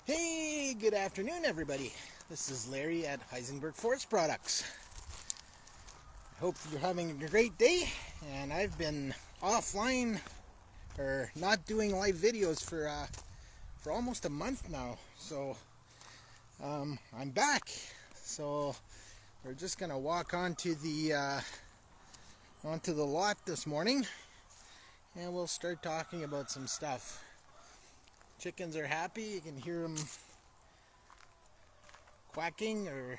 Hey, good afternoon, everybody. This is Larry at Heisenberg Forest Products. I hope you're having a great day, and I've been offline or not doing live videos for almost a month now. So I'm back. So we're just gonna walk onto the lot this morning, and we'll start talking about some stuff. Chickens are happy. You can hear them quacking or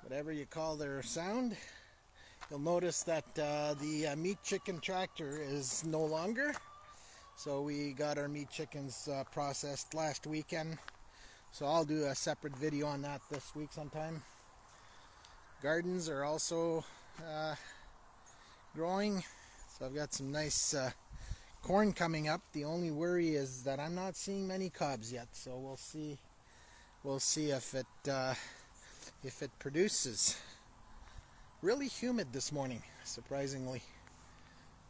whatever you call their sound. You'll notice that the meat chicken tractor is no longer. So we got our meat chickens processed last weekend. So I'll do a separate video on that this week sometime. Gardens are also growing. So I've got some nice corn coming up. The only worry is that I'm not seeing many cobs yet. So we'll see. We'll see if it produces. Really humid this morning, surprisingly.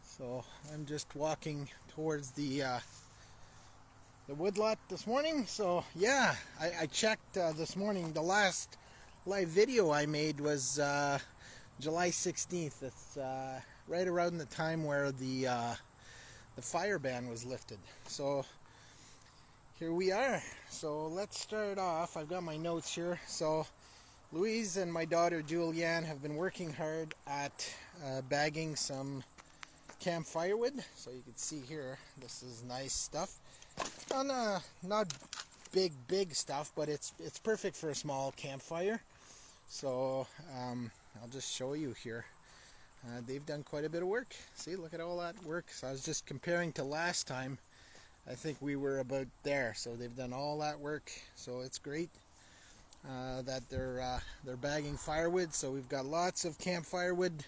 So I'm just walking towards the woodlot this morning. So yeah, I checked this morning. The last live video I made was July 16th. It's right around the time where the fire ban was lifted. So here we are. So let's start off. I've got my notes here. So Louise and my daughter Julianne have been working hard at bagging some camp firewood. So you can see here, this is nice stuff. Not big stuff, but it's perfect for a small campfire. So I'll just show you here. They've done quite a bit of work. See, look at all that work. So I was just comparing to last time. I think we were about there. So they've done all that work. So it's great. That they're bagging firewood. So we've got lots of camp firewood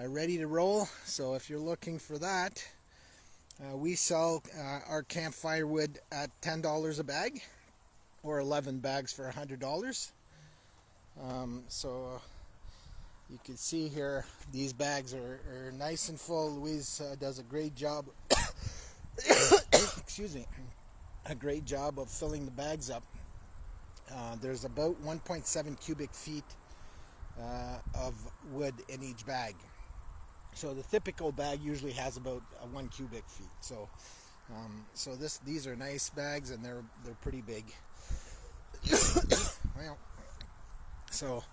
ready to roll. So if you're looking for that, we sell our camp firewood at $10 a bag, or 11 bags for $100. So you can see here, these bags are nice and full. Louise does a great job. Excuse me, a great job of filling the bags up. There's about 1.7 cubic feet of wood in each bag. So the typical bag usually has about 1 cubic feet. So these are nice bags, and they're pretty big. Well, so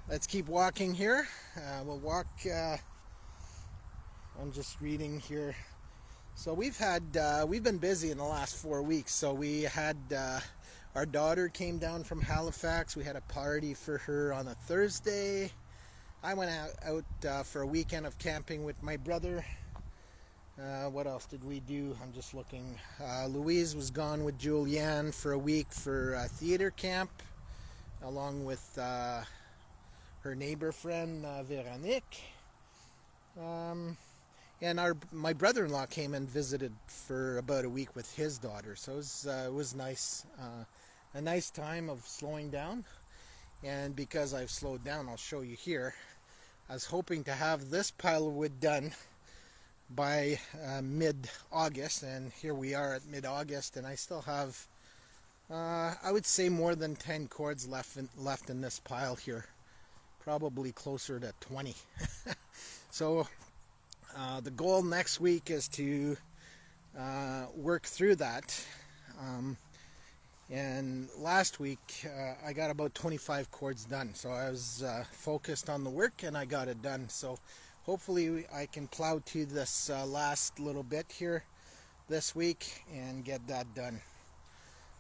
let's keep walking here. We'll walk. I'm just reading here. So we've been busy in the last 4 weeks. So we had. Our daughter came down from Halifax. We had a party for her on a Thursday. I went out for a weekend of camping with my brother. What else did we do? I'm just looking. Louise was gone with Julianne for a week for theater camp, along with her neighbor friend Veronique. And my brother-in-law came and visited for about a week with his daughter. So it was nice. A nice time of slowing down. And because I've slowed down, I'll show you here. I was hoping to have this pile of wood done by mid-August, and here we are at mid-August, and I still have, I would say, more than 10 cords left in this pile here. Probably closer to 20. So the goal next week is to work through that. And last week I got about 25 cords done, so I was focused on the work and I got it done. So hopefully I can plow to this last little bit here this week and get that done.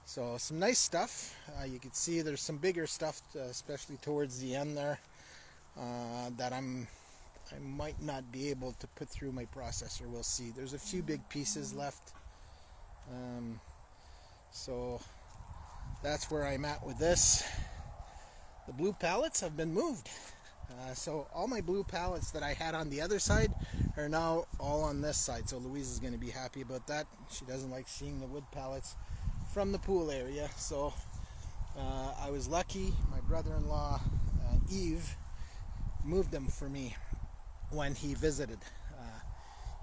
So some nice stuff. You can see there's some bigger stuff, especially towards the end there, that I might not be able to put through my processor. We'll see. There's a few big pieces left. So that's where I'm at with this. The blue pallets have been moved. So all my blue pallets that I had on the other side are now all on this side. So Louise is going to be happy about that. She doesn't like seeing the wood pallets from the pool area. So I was lucky. My brother-in-law, Yves, moved them for me when he visited.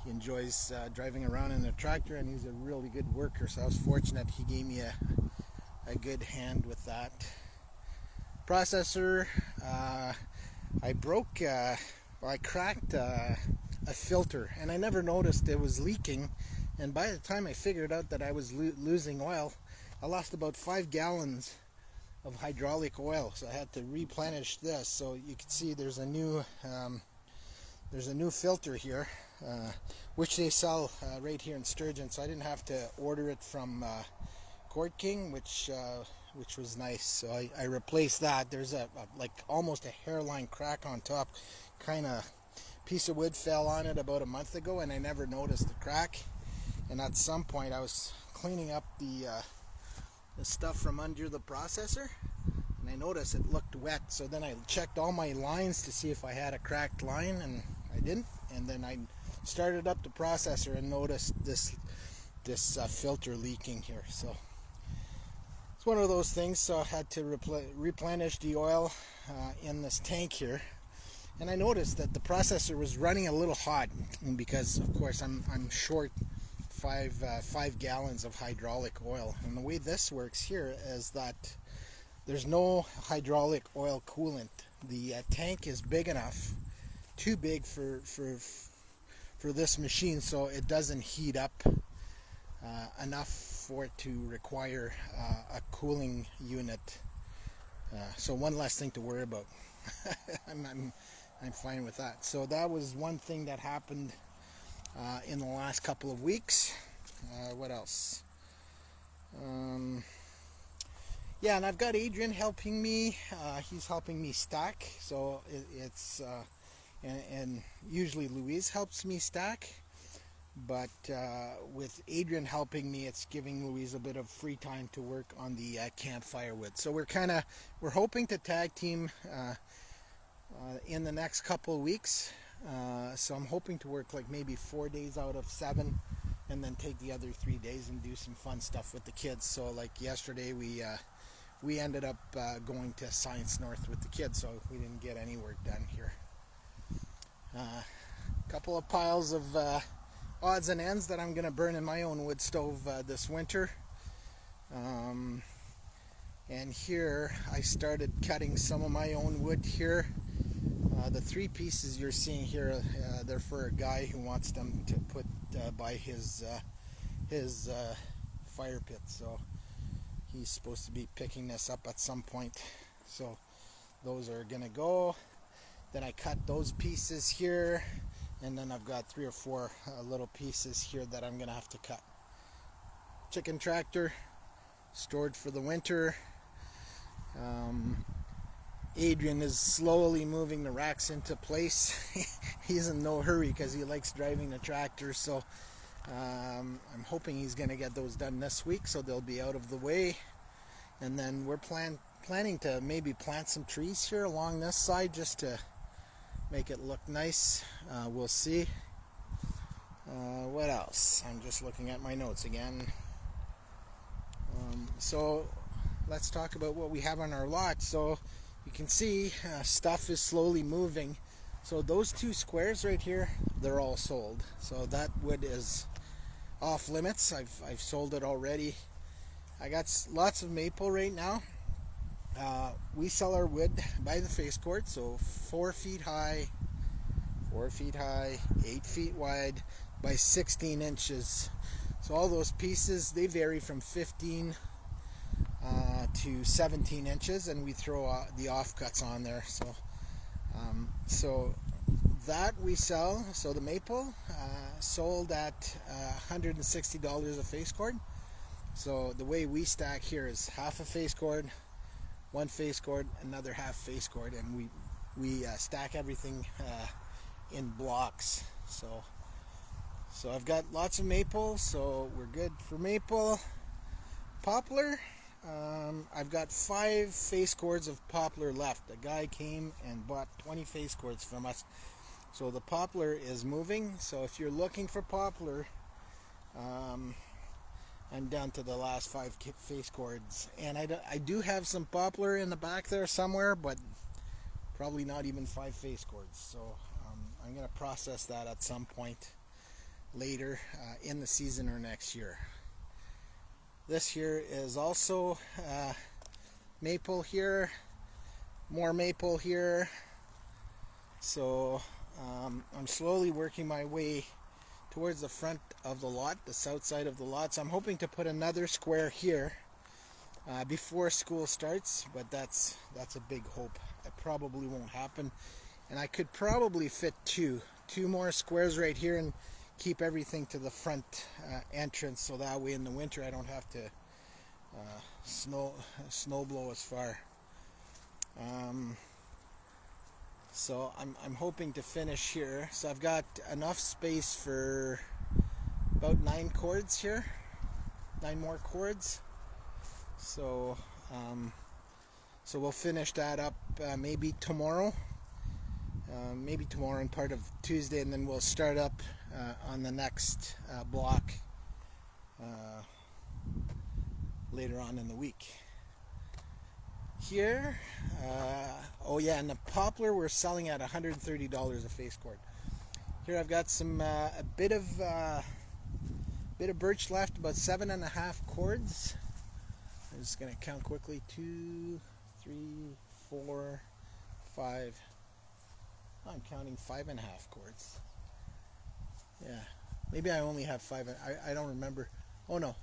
he enjoys driving around in a tractor, and he's a really good worker, so I was fortunate he gave me a good hand with that. Processor, I broke, well, I cracked a filter, and I never noticed it was leaking, and by the time I figured out that I was losing oil, I lost about 5 gallons of hydraulic oil, so I had to replenish this. So you can see there's a new filter here, which they sell right here in Sturgeon, so I didn't have to order it from Court King, which was nice. So I replaced that. There's a like almost a hairline crack on top, kind of piece of wood fell on it about a month ago, and I never noticed the crack. And at some point I was cleaning up the stuff from under the processor, and I noticed it looked wet, so then I checked all my lines to see if I had a cracked line, and I didn't. And then I started up the processor and noticed this filter leaking here. So it's one of those things, so I had to replenish the oil in this tank here. And I noticed that the processor was running a little hot, because of course I'm short 5 gallons of hydraulic oil. And the way this works here is that there's no hydraulic oil coolant. The tank is big enough, too big for this machine, so it doesn't heat up enough for it to require a cooling unit. So one less thing to worry about. I'm fine with that. So that was one thing that happened in the last couple of weeks. What else? Yeah, and I've got Adrian helping me. He's helping me stack. So it's and usually Louise helps me stack, but with Adrian helping me, it's giving Louise a bit of free time to work on the campfire wood. So we're hoping to tag team in the next couple of weeks. So I'm hoping to work like maybe 4 days out of 7, and then take the other 3 days and do some fun stuff with the kids. So like yesterday we ended up going to Science North with the kids, so we didn't get any work done here. A couple of piles of odds and ends that I'm going to burn in my own wood stove this winter. And here I started cutting some of my own wood here. The 3 pieces you're seeing here, they're for a guy who wants them to put by his fire pit. So he's supposed to be picking this up at some point. So those are gonna go. Then I cut those pieces here, and then I've got 3 or 4 little pieces here that I'm gonna have to cut. Chicken tractor stored for the winter. Adrian is slowly moving the racks into place. He's in no hurry because he likes driving the tractor, so I'm hoping he's going to get those done this week, so they'll be out of the way. And then we're planning to maybe plant some trees here along this side just to make it look nice. We'll see. What else? I'm just looking at my notes again. So let's talk about what we have on our lot. So you can see stuff is slowly moving. So those 2 squares right here, they're all sold. So that wood is off limits. I've sold it already. I got lots of maple right now. We sell our wood by the face cord, so 4 feet high, 8 feet wide by 16 inches. So all those pieces, they vary from 15 to 17 inches, and we throw the offcuts on there. So that we sell. So the maple sold at $160 a face cord. So the way we stack here is half a face cord, 1 face cord, another half face cord, and we stack everything in blocks. So I've got lots of maple, so we're good for maple. Poplar, I've got 5 face cords of poplar left. A guy came and bought 20 face cords from us. So the poplar is moving. So if you're looking for poplar, I'm down to the last 5 face cords. And I do have some poplar in the back there somewhere, but probably not even 5 face cords. So I'm going to process that at some point. later in the season or next year. This here is also maple here, more maple here. So I'm slowly working my way towards the front of the lot, the south side of the lot. So I'm hoping to put another square here before school starts, but that's a big hope. It probably won't happen. And I could probably fit two more squares right here and keep everything to the front entrance, so that way in the winter I don't have to snow blow as far. So I'm hoping to finish here. So I've got enough space for about 9 cords here, 9 more cords. So so we'll finish that up maybe tomorrow and part of Tuesday, and then we'll start up on the next block later on in the week. Here, oh yeah, and the poplar we're selling at $130 a face cord. Here I've got some a bit of birch left, about 7.5 cords. I'm just gonna count quickly: 2, 3, 4, 5. I'm counting 5.5 cords. Yeah, maybe I only have 5. I don't remember. Oh no,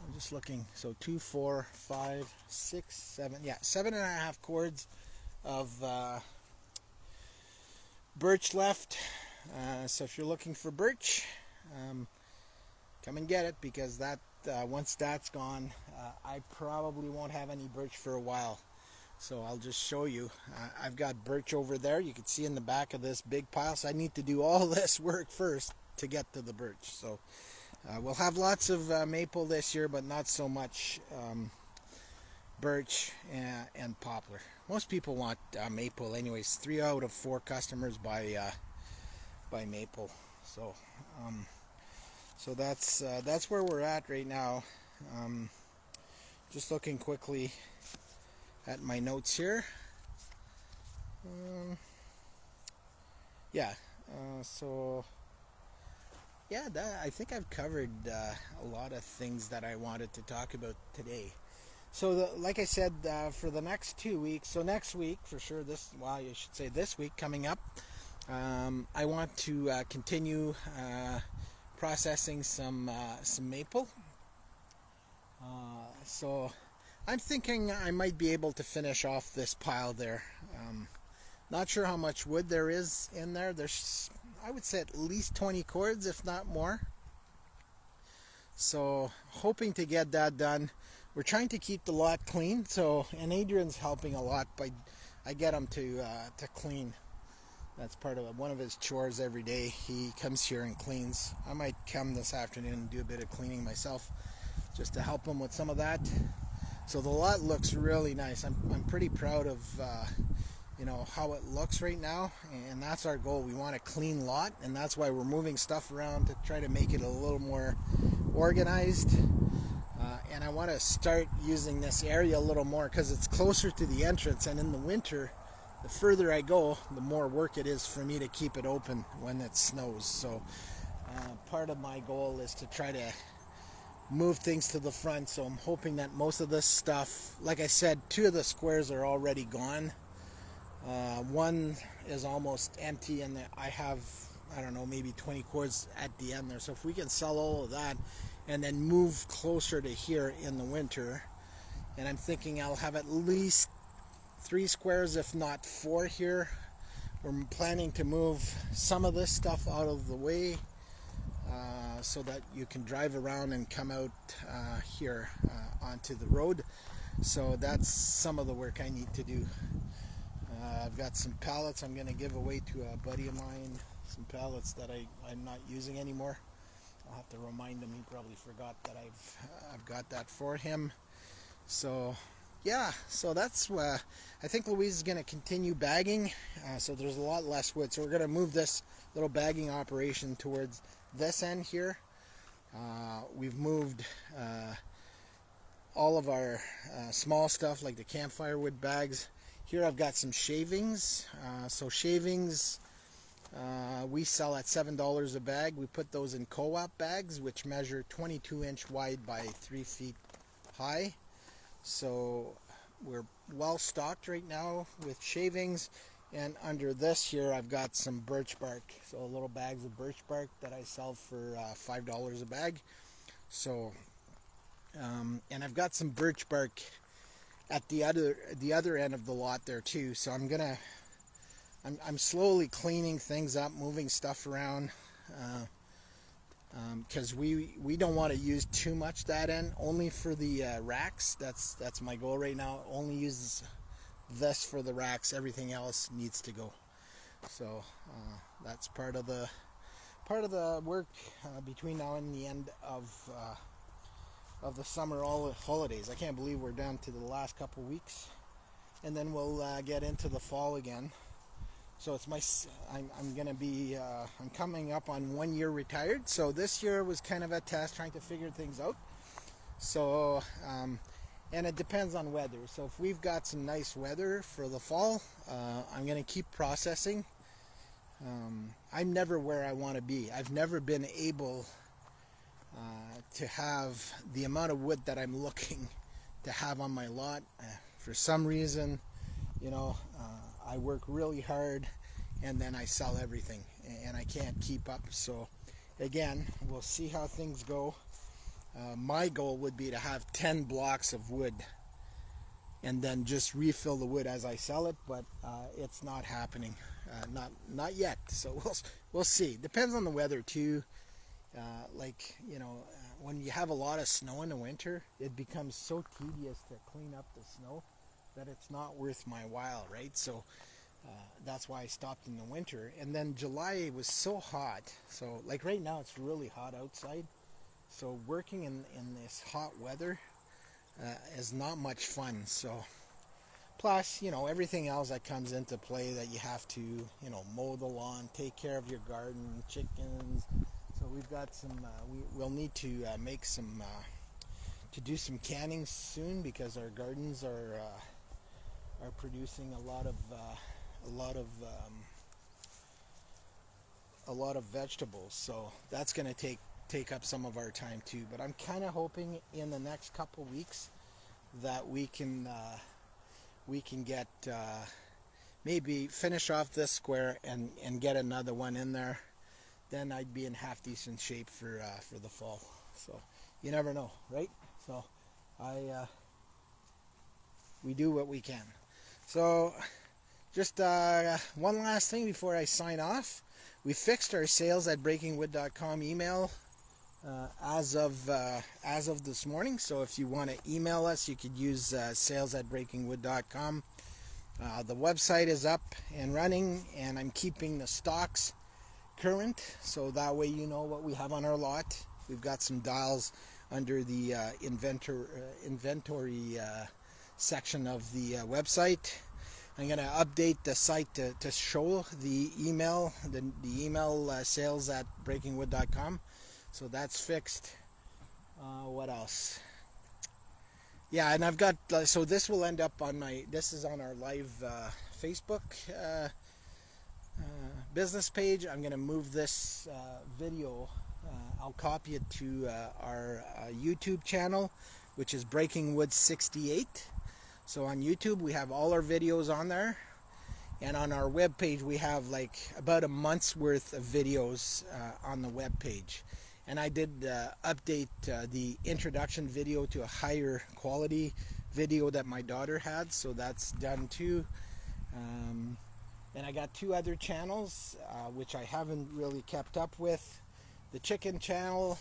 I'm just looking. So 2, 4, 5, 6, 7. Yeah, 7.5 cords of birch left. So if you're looking for birch, come and get it, because that once that's gone, I probably won't have any birch for a while. So I'll just show you. I've got birch over there. You can see in the back of this big pile. So I need to do all this work first to get to the birch. So we'll have lots of maple this year, but not so much birch and poplar. Most people want maple anyways. 3 out of 4 customers buy maple. So so that's where we're at right now. Just looking quickly at my notes here. Yeah, so yeah, I think I've covered a lot of things that I wanted to talk about today. So like I said, for the next 2 weeks, so next week for sure, this week coming up, I want to continue processing some maple. So I'm thinking I might be able to finish off this pile there. Not sure how much wood there is in there. There's, I would say, at least 20 cords, if not more. So hoping to get that done. We're trying to keep the lot clean. So, and Adrian's helping a lot by, I get him to clean. That's part of one of his chores every day. He comes here and cleans. I might come this afternoon and do a bit of cleaning myself, just to help him with some of that. So the lot looks really nice. I'm pretty proud of you know, how it looks right now, and that's our goal. We want a clean lot, and that's why we're moving stuff around to try to make it a little more organized. And I want to start using this area a little more because it's closer to the entrance, and in the winter, the further I go, the more work it is for me to keep it open when it snows. So part of my goal is to try to move things to the front. So I'm hoping that most of this stuff, like I said, 2 of the squares are already gone. One is almost empty, and I have, I don't know, maybe 20 cords at the end there. So if we can sell all of that and then move closer to here in the winter, and I'm thinking I'll have at least 3 squares, if not 4 here. We're planning to move some of this stuff out of the way so that you can drive around and come out here onto the road. So that's some of the work I need to do. I've got some pallets I'm going to give away to a buddy of mine, some pallets that I'm not using anymore. I'll have to remind him. He probably forgot that I've got that for him. So yeah, so that's I think Louise is going to continue bagging, so there's a lot less wood. So we're going to move this little bagging operation towards this end here. We've moved all of our small stuff like the campfire wood bags. Here I've got some shavings. So shavings, We sell at $7 a bag. We put those in co-op bags, which measure 22-inch wide by 3 feet high. So we're well stocked right now with shavings. And under this here, I've got some birch bark. So little bags of birch bark that I sell for $5 a bag. So, and I've got some birch bark at the other end of the lot there too. So I'm slowly cleaning things up, moving stuff around, because we don't want to use too much that end. Only for the racks. That's my goal right now. Only use this for the racks. Everything else needs to go. So that's part of the work between now and the end of the summer holidays. I can't believe we're down to the last couple weeks, and then we'll get into the fall again. So it's I'm gonna be I'm coming up on 1 year retired. So this year was kind of a test, trying to figure things out. So and it depends on weather. So if we've got some nice weather for the fall, I'm gonna keep processing. I'm never where I want to be. I've never been able to have the amount of wood that I'm looking to have on my lot. For some reason, you know, I work really hard and then I sell everything and I can't keep up. So again, we'll see how things go. My goal would be to have 10 blocks of wood and then just refill the wood as I sell it, but it's not happening, not yet. So we'll see. Depends on the weather too. Like, you know, when you have a lot of snow in the winter, it becomes so tedious to clean up the snow that it's not worth my while, right? So that's why I stopped in the winter. And then July was so hot. So like right now it's really hot outside. So working in this hot weather is not much fun. So plus, you know, everything else that comes into play that you have to, you know, mow the lawn, take care of your garden, chickens. So we've got some, we'll need to make some, to do some canning soon, because our gardens are producing a lot of vegetables. So that's going to take up some of our time too. But I'm kind of hoping in the next couple weeks that we can get maybe finish off this square and get another one in there. Then I'd be in half decent shape for the fall. So you never know, right? So we do what we can. So just one last thing before I sign off. We fixed our sales@breakingwood.com email as of this morning. So if you want to email us, you could use sales@breakingwood.com. The website is up and running, and I'm keeping the stocks current, so that way you know what we have on our lot. We've got some dials under the inventory section of the website. I'm going to update the site to show the email, the email sales@breakingwood.com. So that's fixed. What else? Yeah, and I've got, so this will end up on this is on our live Facebook business page. I'm going to move this video, I'll copy it to our YouTube channel, which is Breaking Wood 68. So on YouTube we have all our videos on there, and on our web page we have like about a month's worth of videos on the web page. And I did update the introduction video to a higher quality video that my daughter had, so that's done too. And I got 2 other channels which I haven't really kept up with. The chicken channel,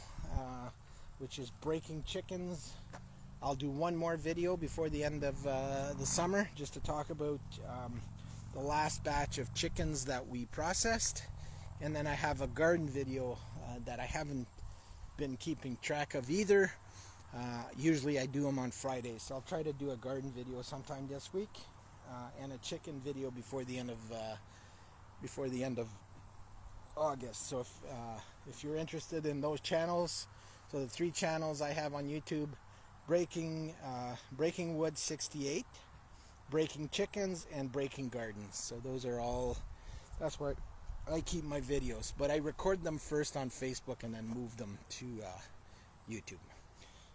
which is Breaking Chickens. I'll do one more video before the end of the summer, just to talk about the last batch of chickens that we processed. And then I have a garden video that I haven't been keeping track of either. Usually I do them on Fridays, so I'll try to do a garden video sometime this week, and a chicken video before the end of August. So if you're interested in those channels, so the 3 channels I have on YouTube: Breaking Wood 68, Breaking Chickens, and Breaking Gardens. So those are all. That's what I keep my videos, but I record them first on Facebook and then move them to YouTube.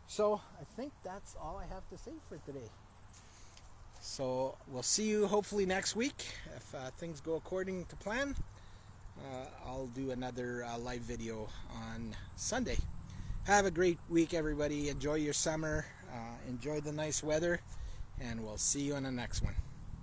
So I think that's all I have to say for today. So we'll see you hopefully next week. If things go according to plan, I'll do another live video on Sunday. Have a great week, everybody. Enjoy your summer. Enjoy the nice weather. And we'll see you on the next one.